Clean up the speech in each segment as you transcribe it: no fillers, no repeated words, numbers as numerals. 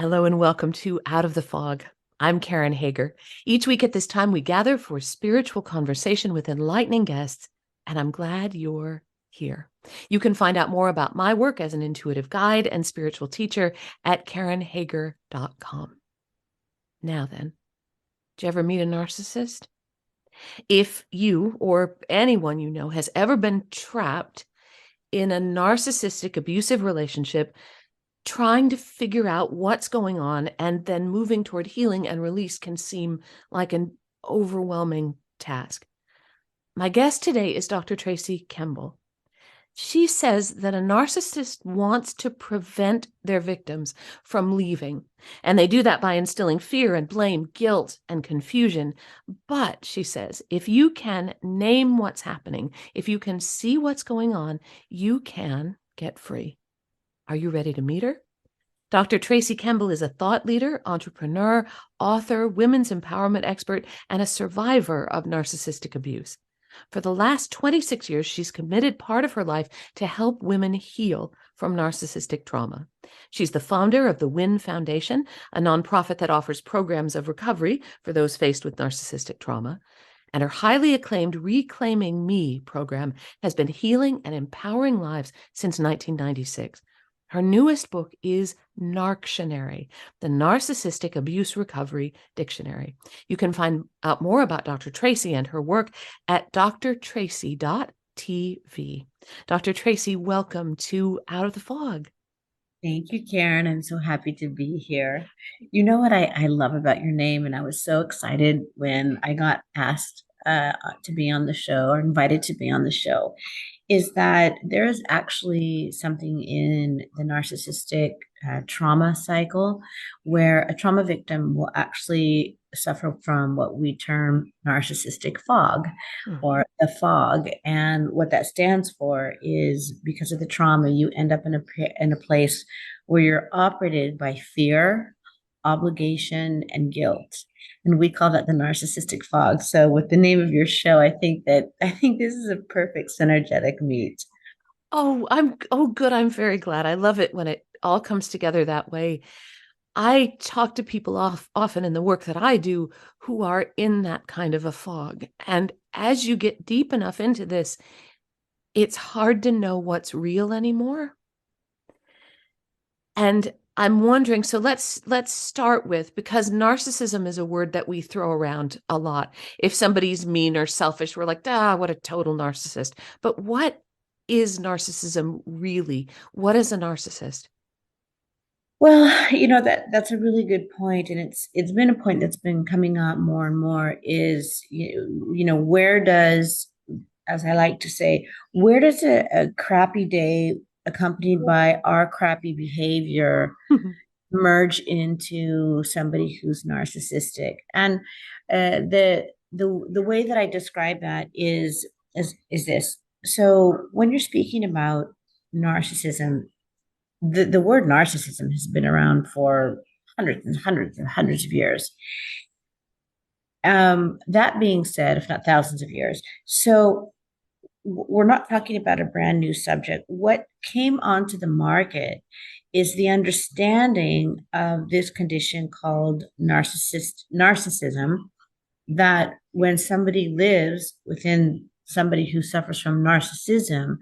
Hello and welcome to Out of the Fog. I'm Karen Hager. Each week at this time, we gather for spiritual conversation with enlightening guests, and I'm glad you're here. You can find out more about my work as an intuitive guide and spiritual teacher at karenhager.com. Now then, did you ever meet a narcissist? If you or anyone you know has ever been trapped in a narcissistic abusive relationship, trying to figure out what's going on and then moving toward healing and release can seem like an overwhelming task. My guest today is Dr. Tracy Kemble. She says that a narcissist wants to prevent their victims from leaving, and they do that by instilling fear and blame, guilt and confusion. But she says, if you can name what's happening, if you can see what's going on, you can get free. Are you ready to meet her? Dr. Tracy Kemble is a thought leader, entrepreneur, author, women's empowerment expert, and a survivor of narcissistic abuse. For the last 26 years, she's committed part of her life to help women heal from narcissistic trauma. She's the founder of the WIN Foundation, a nonprofit that offers programs of recovery for those faced with narcissistic trauma. And her highly acclaimed Reclaiming Me program has been healing and empowering lives since 1996. Her newest book is Narctionary, the Narcissistic Abuse Recovery Dictionary. You can find out more about Dr. Tracy and her work at drtracy.tv. Dr. Tracy, welcome to Out of the Fog. Thank you, Karen. I'm so happy to be here. You know what I love about your name, and I was so excited when I got asked to be on the show or invited to be on the show, is that there is actually something in the narcissistic trauma cycle where a trauma victim will actually suffer from what we term narcissistic fog or the fog. And what that stands for is because of the trauma, you end up in a place where you're operated by fear, obligation, and guilt. And we call that the narcissistic fog. So with the name of your show, I think this is a perfect synergetic meet. Oh, good. I'm very glad. I love it when it all comes together that way. I talk to people often in the work that I do who are in that kind of a fog. And as you get deep enough into this, it's hard to know what's real anymore. And I'm wondering, so let's start with, because narcissism is a word that we throw around a lot. If somebody's mean or selfish, we're like, what a total narcissist. But what is narcissism really? What is a narcissist? Well, that's a really good point, and it's been a point that's been coming up more and more. Is where does, as I like to say, where does a crappy day accompanied by our crappy behavior merge into somebody who's narcissistic? And the way that I describe that is this. So when you're speaking about narcissism, the word narcissism has been around for hundreds and hundreds and hundreds of years. That being said, if not thousands of years, so we're not talking about a brand new subject. What came onto the market is the understanding of this condition called narcissism, that when somebody lives within somebody who suffers from narcissism,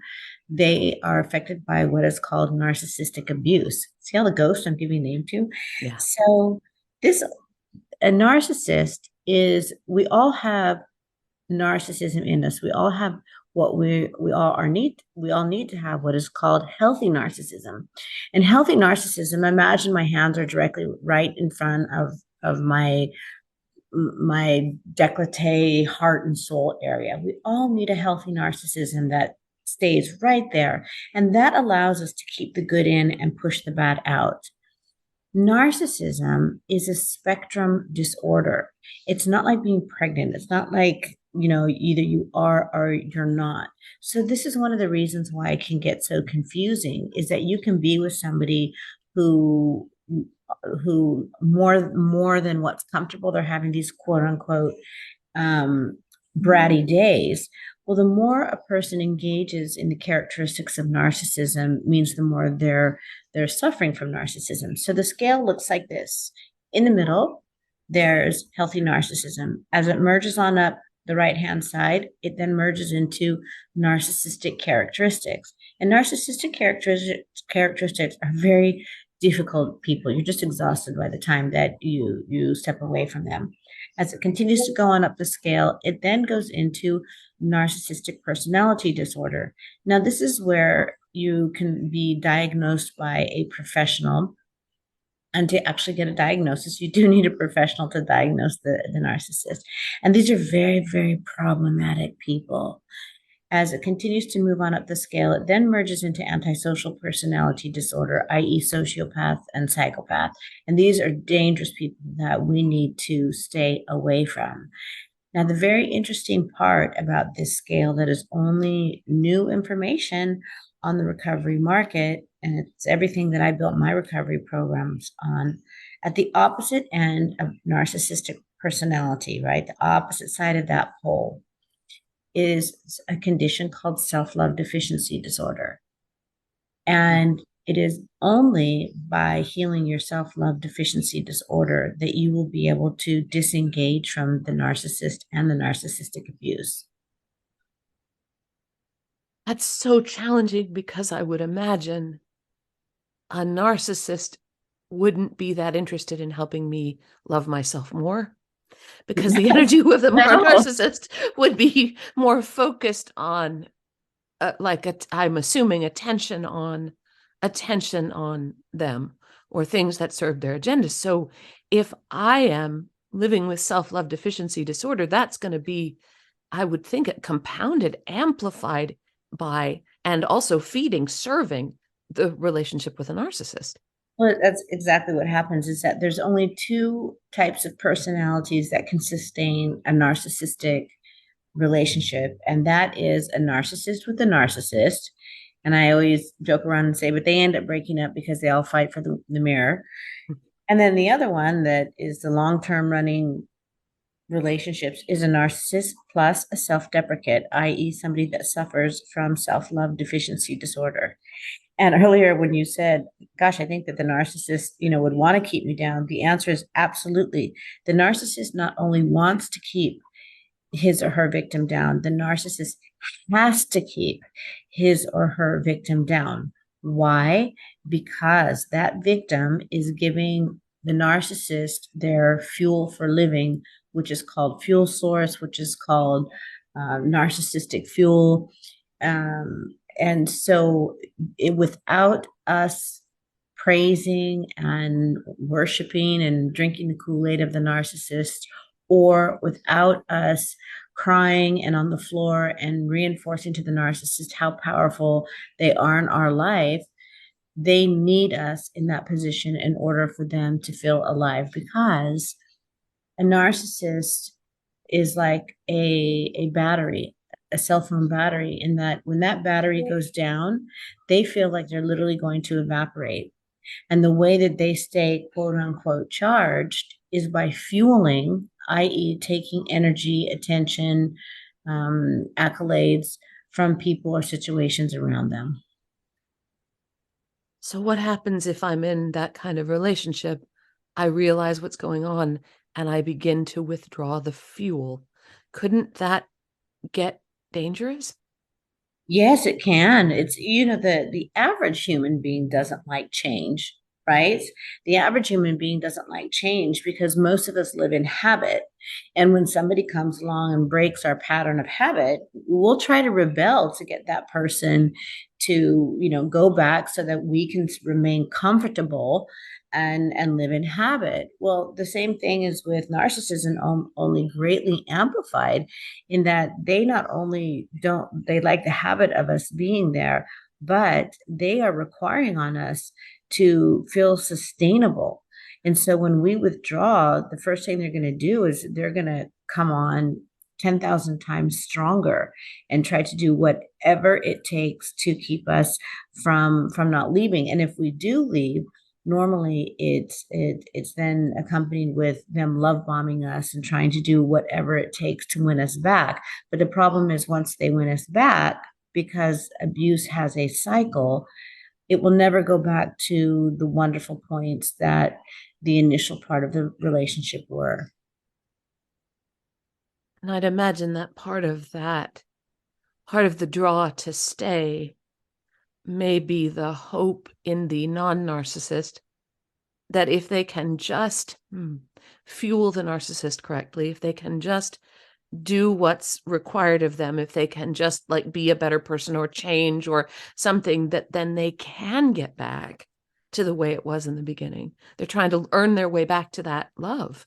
they are affected by what is called narcissistic abuse. See all the ghosts I'm giving name to? Yeah. So this a narcissist is, we all have narcissism in us. We all have what we all need to have what is called healthy narcissism. And healthy narcissism, imagine my hands are directly right in front of my décolleté, heart and soul area. We all need a healthy narcissism that stays right there. And that allows us to keep the good in and push the bad out. Narcissism is a spectrum disorder. It's not like being pregnant. It's not like, either you are or you're not. So this is one of the reasons why it can get so confusing, is that you can be with somebody who more than what's comfortable, they're having these quote unquote bratty days, Well, the more a person engages in the characteristics of narcissism means the more they're suffering from narcissism. So the scale looks like this. In the middle, there's healthy narcissism. As it merges on up the right-hand side, it then merges into narcissistic characteristics. And narcissistic characteristics are very difficult people. You're just exhausted by the time that you step away from them. As it continues to go on up the scale, it then goes into narcissistic personality disorder. Now, this is where you can be diagnosed by a professional. And to actually get a diagnosis, you do need a professional to diagnose the narcissist. And these are very, very problematic people. As it continues to move on up the scale, it then merges into antisocial personality disorder, i.e., sociopath and psychopath. And these are dangerous people that we need to stay away from. Now, the very interesting part about this scale that is only new information on the recovery market, and it's everything that I built my recovery programs on, at the opposite end of narcissistic personality, right? The opposite side of that pole is a condition called self-love deficiency disorder. And it is only by healing your self-love deficiency disorder that you will be able to disengage from the narcissist and the narcissistic abuse. That's so challenging because I would imagine a narcissist wouldn't be that interested in helping me love myself more, because the energy of the narcissist would be more focused on, I'm assuming, attention on them or things that serve their agenda. So if I am living with self-love deficiency disorder, that's going to be, I would think, compounded, amplified by, and also serving the relationship with a narcissist. Well, that's exactly what happens, is that there's only two types of personalities that can sustain a narcissistic relationship, and that is a narcissist with a narcissist. And I always joke around and say, but they end up breaking up because they all fight for the mirror. And then the other one that is the long-term running relationships is a narcissist plus a self-deprecate, i.e., somebody that suffers from self-love deficiency disorder. And earlier when you said, gosh, I think that the narcissist, would want to keep me down, the answer is absolutely. The narcissist not only wants to keep his or her victim down, the narcissist has to keep his or her victim down. Why? Because that victim is giving the narcissist their fuel for living, which is called fuel source, which is called narcissistic fuel. And so without us praising and worshiping and drinking the Kool-Aid of the narcissist, or without us crying and on the floor and reinforcing to the narcissist how powerful they are in our life, they need us in that position in order for them to feel alive, because a narcissist is like a battery, a cell phone battery, in that when that battery goes down, they feel like they're literally going to evaporate. And the way that they stay, quote unquote, charged is by fueling, i.e., taking energy, attention, accolades from people or situations around them. So what happens if I'm in that kind of relationship? I realize what's going on and I begin to withdraw the fuel. Couldn't that get dangerous? Yes, it can. It's, the average human being doesn't like change, right? The average human being doesn't like change because most of us live in habit. And when somebody comes along and breaks our pattern of habit, we'll try to rebel to get that person to, go back so that we can remain comfortable and live in habit. Well, the same thing is with narcissism, only greatly amplified, in that they not only they like the habit of us being there, but they are requiring on us to feel sustainable. And so when we withdraw, the first thing they're going to do is they're going to come on 10,000 times stronger and try to do whatever it takes to keep us from not leaving. And if we do leave, normally it's then accompanied with them love bombing us and trying to do whatever it takes to win us back. But the problem is once they win us back, because abuse has a cycle, it will never go back to the wonderful points that the initial part of the relationship were. And I'd imagine that part of the draw to stay may be the hope in the non-narcissist that if they can just fuel the narcissist correctly, if they can just do what's required of them, if they can just like be a better person or change or something, that then they can get back to the way it was in the beginning. They're trying to earn their way back to that love.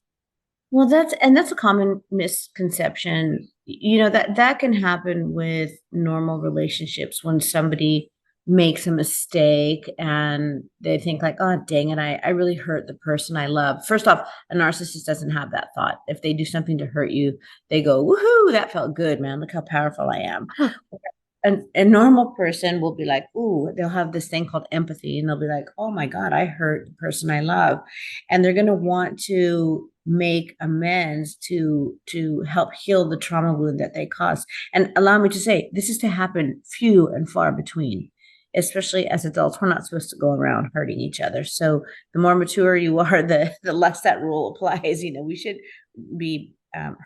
Well, that's a common misconception. You know, that can happen with normal relationships when somebody makes a mistake and they think like, oh, dang it, I really hurt the person I love. First off, a narcissist doesn't have that thought. If they do something to hurt you, they go, woohoo, that felt good, man. Look how powerful I am. Huh. A normal person will be like, ooh, they'll have this thing called empathy, and they'll be like, oh my God, I hurt the person I love. And they're going to want to make amends to help heal the trauma wound that they caused. And allow me to say, this is to happen few and far between. Especially as adults, we're not supposed to go around hurting each other. So the more mature you are, the less that rule applies. You know, we should be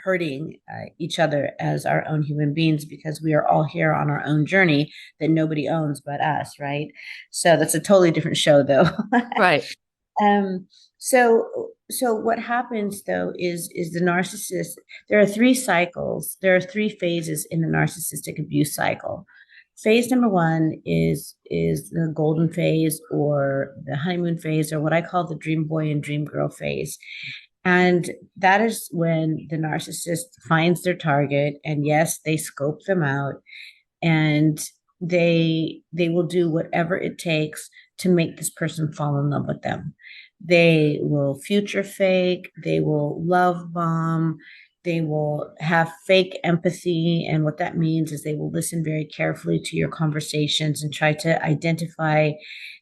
hurting each other as our own human beings because we are all here on our own journey that nobody owns but us, right? So that's a totally different show, though. Right. um, so what happens though is the narcissist. There are three cycles. There are three phases in the narcissistic abuse cycle. Phase number one is the golden phase or the honeymoon phase or what I call the dream boy and dream girl phase. And that is when the narcissist finds their target and yes, they scope them out and they will do whatever it takes to make this person fall in love with them. They will future fake, they will love bomb, they will have fake empathy. And what that means is they will listen very carefully to your conversations and try to identify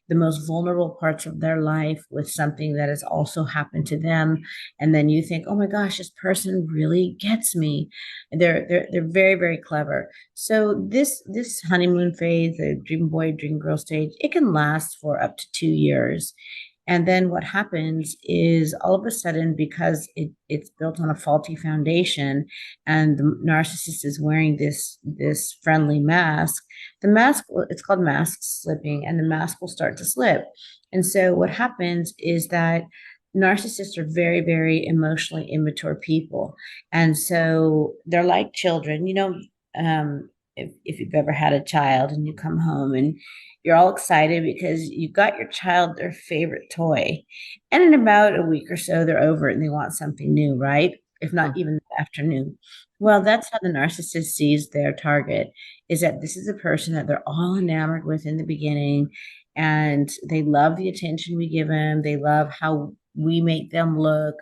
the most vulnerable parts of their life with something that has also happened to them. And then you think, oh my gosh, this person really gets me. They're very, very clever. So this honeymoon phase, the dream boy, dream girl stage, it can last for up to 2 years. And then what happens is all of a sudden, because it's built on a faulty foundation and the narcissist is wearing this friendly mask, the mask, it's called mask slipping, and the mask will start to slip. And so what happens is that narcissists are very, very emotionally immature people. And so they're like children, if you've ever had a child and you come home and you're all excited because you got your child their favorite toy. And in about a week or so, they're over it and they want something new, right? If not even the afternoon. Well, that's how the narcissist sees their target, is that this is a person that they're all enamored with in the beginning. And they love the attention we give them. They love how we make them look.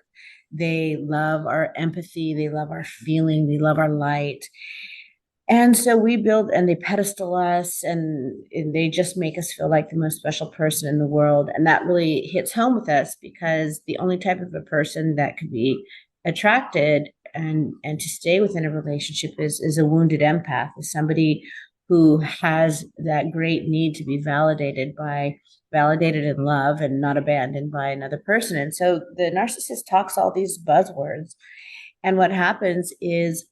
They love our empathy. They love our feeling. They love our light. And so we build and they pedestal us and they just make us feel like the most special person in the world. And that really hits home with us because the only type of a person that could be attracted and to stay within a relationship is a wounded empath, is somebody who has that great need to be validated in love and not abandoned by another person. And so the narcissist talks all these buzzwords. And what happens is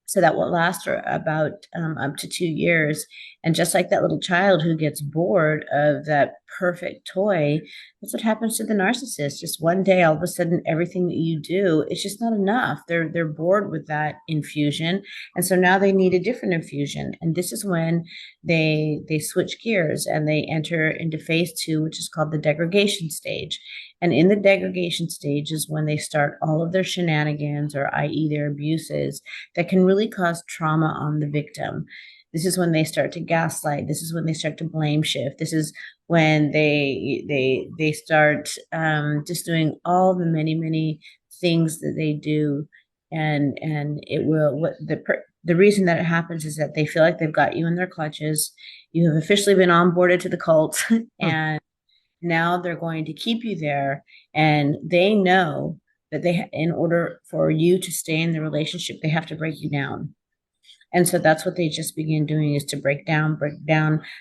so that will last for about up to 2 years. And just like that little child who gets bored of that perfect toy, that's what happens to the narcissist. Just one day, all of a sudden, everything that you do, it's just not enough. They're bored with that infusion, and so now they need a different infusion. And this is when they switch gears and they enter into phase two, which is called the degradation stage. And in the degradation stage is when they start all of their shenanigans, or i.e., their abuses, that can really cause trauma on the victim. This is when they start to gaslight. This is when they start to blame shift. This is when they start just doing all the many things that they do, and it will what the reason that it happens is that they feel like they've got you in their clutches. You have officially been onboarded to the cult, and now they're going to keep you there, and they know that in order for you to stay in the relationship, they have to break you down. And so that's what they just begin doing, is to break down,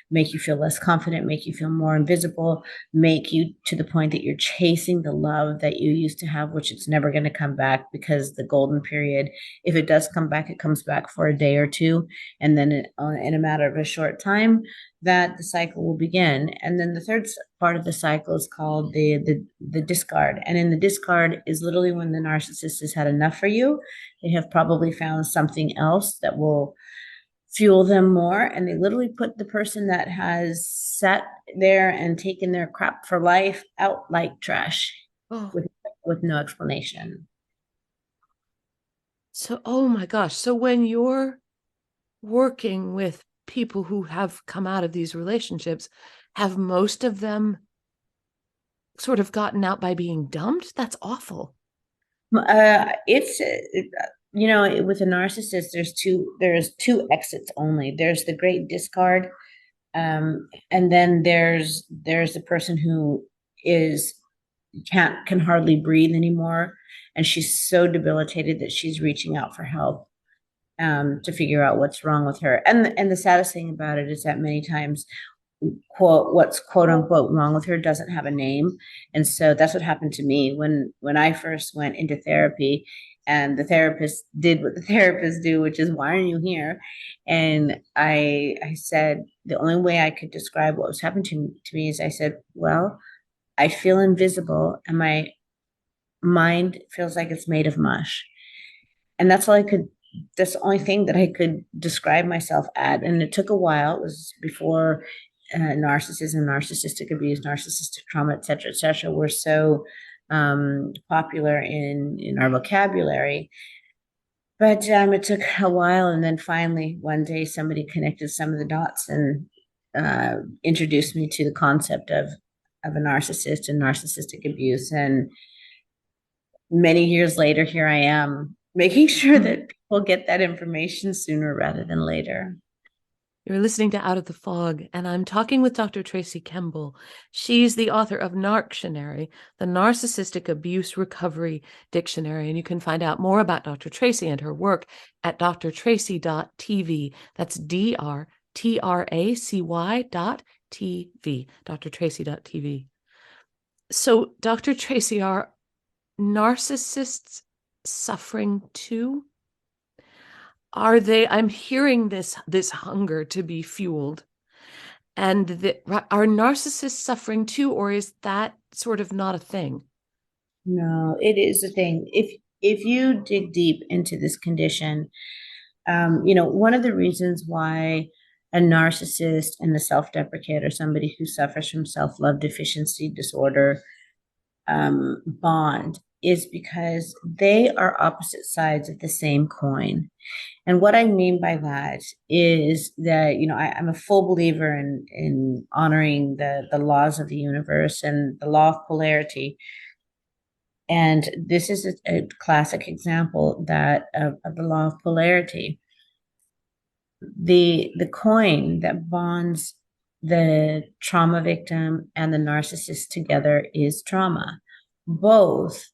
make you feel less confident, make you feel more invisible, make you to the point that you're chasing the love that you used to have, which it's never going to come back, because the golden period, if it does come back, it comes back for a day or two. And then in a matter of a short time, that the cycle will begin. And then the third part of the cycle is called the discard. And in the discard is literally when the narcissist has had enough for you. They have probably found something else that will fuel them more, and they literally put the person that has sat there and taken their crap for life out like trash, Oh, with no explanation. so, oh my gosh. So when you're working with people who have come out of these relationships, have most of them sort of gotten out by being dumped? That's awful. It's with a narcissist, there's two exits only. There's the great discard, and then there's the person who is can hardly breathe anymore, and she's so debilitated that she's reaching out for help, to figure out what's wrong with her. And the saddest thing about it is that many times, what's quote unquote wrong with her doesn't have a name. And so that's what happened to me when I first went into therapy, and the therapist did what the therapists do, which is, why are you here? And I said the only way I could describe what was happening to me is, I said, well, I feel invisible, and my mind feels like it's made of mush. And that's the only thing that I could describe myself at. And it took a while. It was before narcissism, narcissistic abuse, narcissistic trauma, et cetera, were so popular in our vocabulary. But it took a while. And then finally, one day, somebody connected some of the dots and introduced me to the concept of a narcissist and narcissistic abuse. And many years later, here I am, making sure that people get that information sooner rather than later. You're listening to Out of the Fog, and I'm talking with Dr. Tracy Kemble. She's the author of Narctionary, the Narcissistic Abuse Recovery Dictionary, and you can find out more about Dr. Tracy and her work at drtracy.tv. That's DRTRACY.TV, drtracy.tv. So, Dr. Tracy, are narcissists suffering too? Are they? I'm hearing this hunger to be fueled, and are narcissists suffering too, or is that sort of not a thing? No, it is a thing. If you dig deep into this condition, one of the reasons why a narcissist and a self-deprecator, somebody who suffers from self-love deficiency disorder, bond, is because they are opposite sides of the same coin. And what I mean by that is that, I'm a full believer in honoring the laws of the universe and the law of polarity. And this is a classic example of the law of polarity. The coin that bonds the trauma victim and the narcissist together is trauma. Both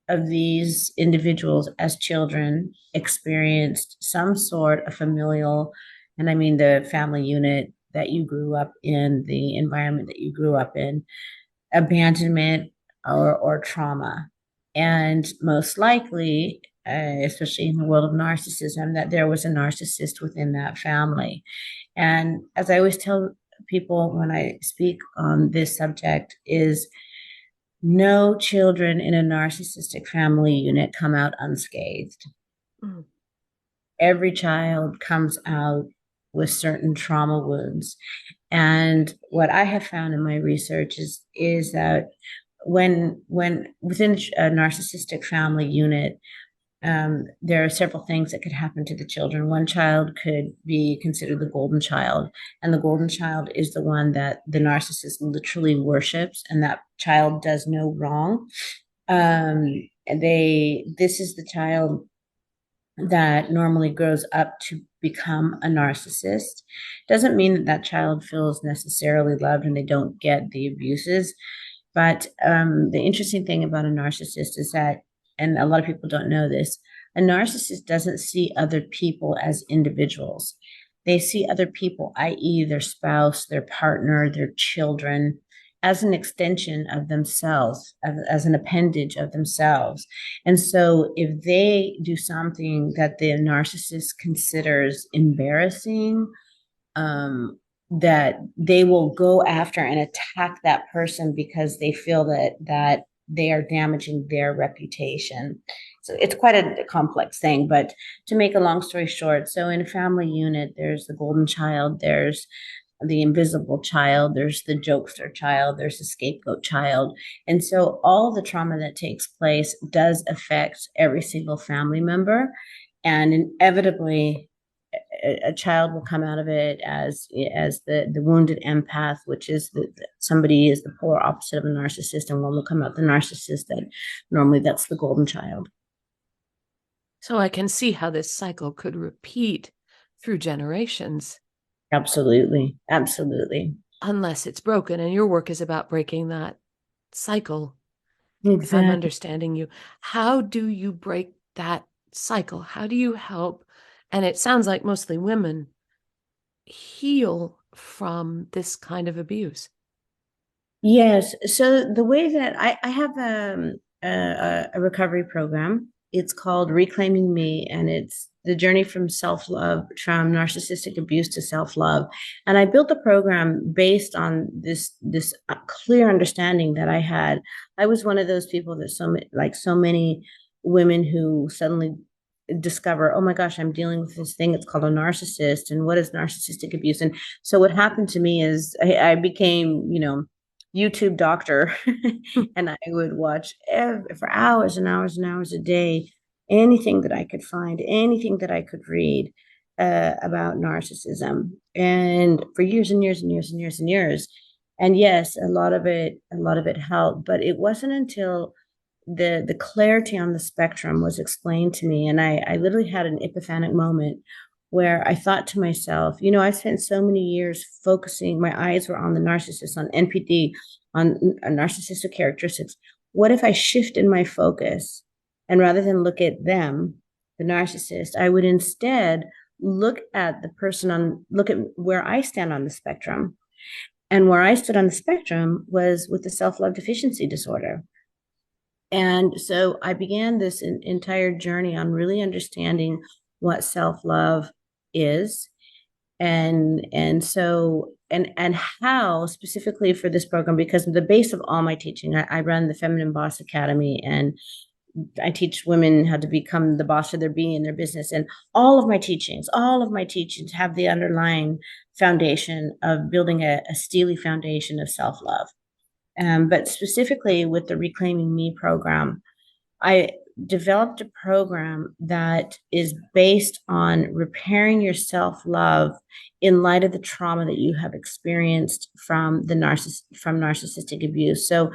of these individuals as children experienced some sort of familial, and I mean the family unit that you grew up in, the environment that you grew up in, abandonment or trauma. And most likely, especially in the world of narcissism, that there was a narcissist within that family. And as I always tell people when I speak on this subject, is no children in a narcissistic family unit come out unscathed. Mm. Every child comes out with certain trauma wounds. And what I have found in my research is that when within a narcissistic family unit, there are several things that could happen to the children. One child could be considered the golden child, and the golden child is the one that the narcissist literally worships, and that child does no wrong. This is the child that normally grows up to become a narcissist. Doesn't mean that that child feels necessarily loved and they don't get the abuses. But the interesting thing about a narcissist is that, and a lot of people don't know this, a narcissist doesn't see other people as individuals. They see other people, i.e., their spouse, their partner, their children, as an extension of themselves, as an appendage of themselves. And so if they do something that the narcissist considers embarrassing, that they will go after and attack that person because they feel that they are damaging their reputation. So it's quite a complex thing, but to make a long story short, so in a family unit, there's the golden child, there's the invisible child, there's the jokester child, there's the scapegoat child. And so all the trauma that takes place does affect every single family member. And inevitably, a child will come out of it as the wounded empath, which is somebody is the polar opposite of a narcissist, and one will come out the narcissist that normally that's the golden child. So I can see how this cycle could repeat through generations. Absolutely. Absolutely. Unless it's broken, and your work is about breaking that cycle. Exactly. If I'm understanding you, how do you break that cycle? How do you help? And it sounds like mostly women heal from this kind of abuse. Yes. So the way that I have a recovery program, it's called Reclaiming Me, and it's the journey from self-love, from narcissistic abuse to self-love. And I built the program based on this clear understanding that I had. I was one of those people that so many women who suddenly discover, oh my gosh, I'm dealing with this thing. It's called a narcissist, and what is narcissistic abuse? And so what happened to me is I became, YouTube doctor, and I would watch for hours and hours and hours a day, anything that I could find, anything that I could read about narcissism, and for years and years and years and years and years. And yes, a lot of it helped, but it wasn't until the clarity on the spectrum was explained to me, and I literally had an epiphanic moment where I thought to myself, I spent so many years focusing, my eyes were on the narcissist, on NPD, on narcissistic characteristics. What if I shifted my focus, and rather than look at them, the narcissist, I would instead look at look at where I stand on the spectrum. And where I stood on the spectrum was with the self-love deficiency disorder. And so I began this entire journey on really understanding what self-love is, and how specifically for this program, because the base of all my teaching, I run the Feminine Boss Academy, and I teach women how to become the boss of their being in their business. And all of my teachings have the underlying foundation of building a steely foundation of self-love. But specifically with the Reclaiming Me program, I developed a program that is based on repairing your self-love in light of the trauma that you have experienced from narcissistic abuse. So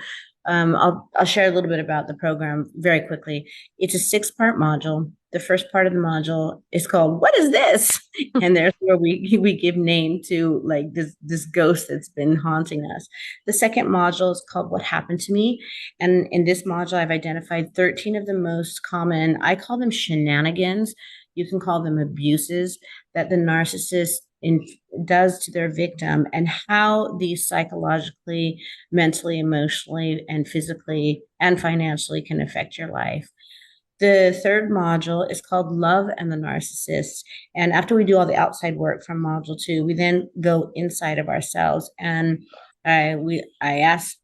I'll share a little bit about the program very quickly. It's a 6-part module. The first part of the module is called "What is this?" and there's where we give name to like this ghost that's been haunting us. The second module is called "What Happened to Me?" And in this module, I've identified 13 of the most common, I call them shenanigans. You can call them abuses that the narcissist does to their victim, and how these psychologically, mentally, emotionally, and physically and financially can affect your life. The third module is called Love and the Narcissist. And after we do all the outside work from module 2, we then go inside of ourselves, and I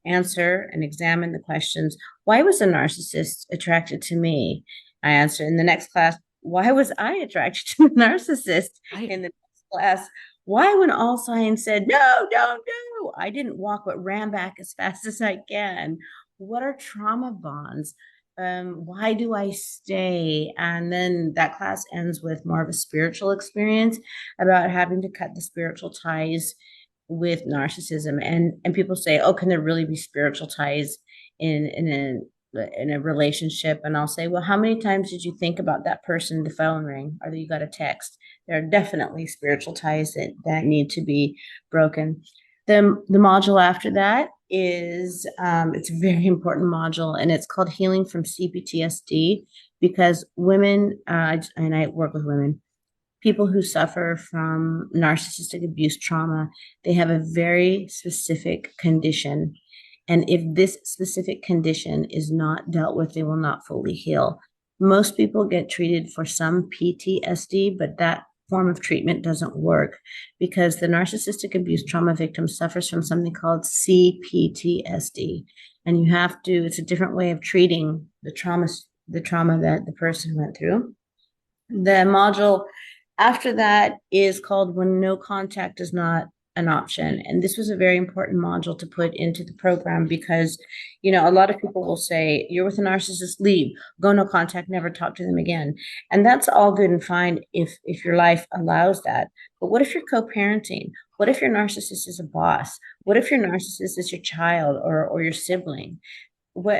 answer and examine the questions. Why was the narcissist attracted to me? I answer in the next class. Why was I attracted to the narcissist? Right. In the next class, why, when all signs said no, don't do, I didn't walk but ran back as fast as I can? What are trauma bonds? Why do I stay? And then that class ends with more of a spiritual experience about having to cut the spiritual ties with narcissism. And people say, oh, can there really be spiritual ties in in a relationship, and I'll say, well, how many times did you think about that person? The phone ring, or that you got a text. There are definitely spiritual ties that need to be broken. The module after that is it's a very important module, and it's called Healing from CPTSD, because women, and I work with women, people who suffer from narcissistic abuse trauma, they have a very specific condition. And if this specific condition is not dealt with, they will not fully heal. Most people get treated for some PTSD, but that form of treatment doesn't work because the narcissistic abuse trauma victim suffers from something called CPTSD. And you have to, it's a different way of treating the trauma that the person went through. The module after that is called When No Contact is Not an Option. And this was a very important module to put into the program because, a lot of people will say, you're with a narcissist, leave, go no contact, never talk to them again. And that's all good and fine if your life allows that. But what if you're co-parenting? What if your narcissist is a boss? What if your narcissist is your child or your sibling?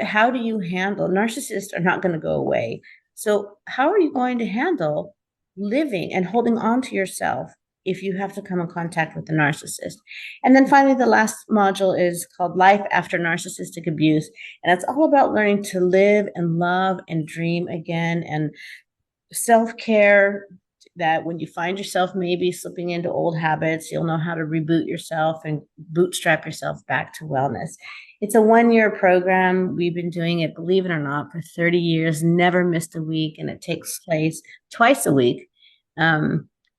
How do you handle narcissists are not going to go away. So how are you going to handle living and holding on to yourself if you have to come in contact with the narcissist? And then finally, the last module is called Life After Narcissistic Abuse. And it's all about learning to live and love and dream again, and self-care, that when you find yourself maybe slipping into old habits, you'll know how to reboot yourself and bootstrap yourself back to wellness. It's a 1-year program. We've been doing it, believe it or not, for 30 years, never missed a week. And it takes place twice a week,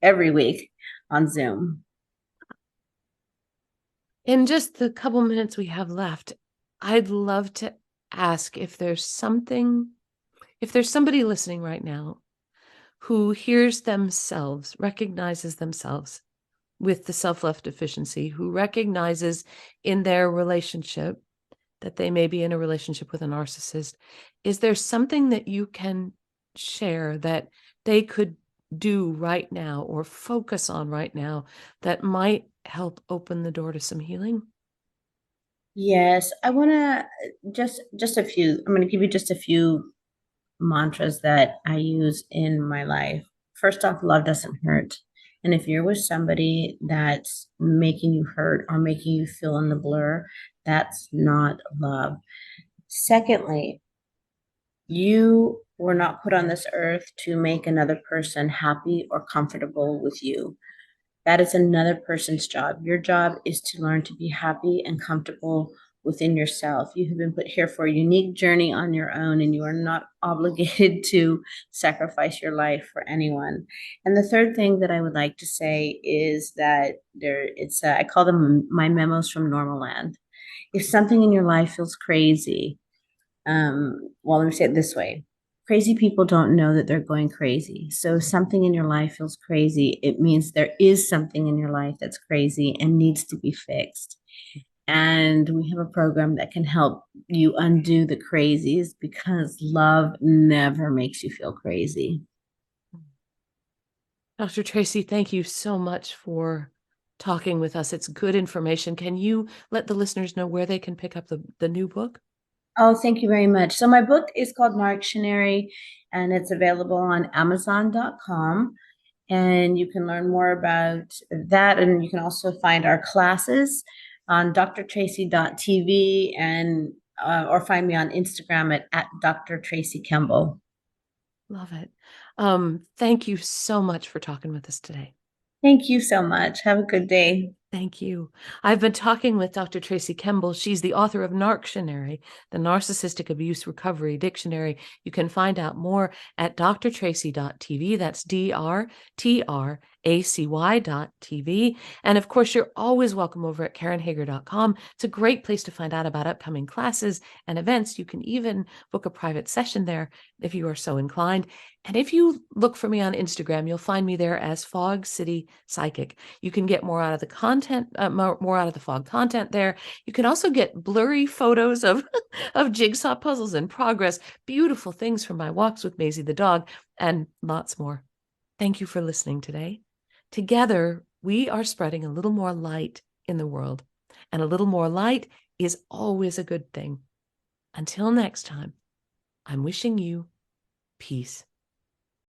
every week on Zoom. In just the couple minutes we have left, I'd love to ask if there's somebody listening right now who hears themselves, recognizes themselves with the self-love deficiency, who recognizes in their relationship that they may be in a relationship with a narcissist. Is there something that you can share that they could do right now or focus on right now that might help open the door to some healing? Yes, I want to just a few. I'm going to give you just a few mantras that I use in my life. First off, love doesn't hurt. And if you're with somebody that's making you hurt or making you feel in the blur, that's not love. Secondly, you were not put on this earth to make another person happy or comfortable with you. That is another person's job. Your job is to learn to be happy and comfortable within yourself. You have been put here for a unique journey on your own, and you are not obligated to sacrifice your life for anyone. And the third thing that I would like to say is that I call them my memos from Normal Land. If something in your life feels crazy, well, let me say it this way. Crazy people don't know that they're going crazy. So if something in your life feels crazy, it means there is something in your life that's crazy and needs to be fixed. And we have a program that can help you undo the crazies, because love never makes you feel crazy. Dr. Tracy, thank you so much for talking with us. It's good information. Can you let the listeners know where they can pick up the new book? Oh, thank you very much. So my book is called Narctionary, and it's available on Amazon.com. And you can learn more about that. And you can also find our classes on drtracy.tv, and or find me on Instagram at Dr. Tracy Kemble. Love it. Thank you so much for talking with us today. Thank you so much. Have a good day. Thank you. I've been talking with Dr. Tracy Kemble. She's the author of Narctionary, the Narcissistic Abuse Recovery Dictionary. You can find out more at drtracy.tv. That's DRTRACY.tv. And of course, you're always welcome over at KarenHager.com. It's a great place to find out about upcoming classes and events. You can even book a private session there if you are so inclined. And if you look for me on Instagram, you'll find me there as Fog City Psychic. You can get more out of the content, more out of the Fog content there. You can also get blurry photos of, of jigsaw puzzles in progress, beautiful things from my walks with Maisie the dog, and lots more. Thank you for listening today. Together, we are spreading a little more light in the world, and a little more light is always a good thing. Until next time. I'm wishing you peace.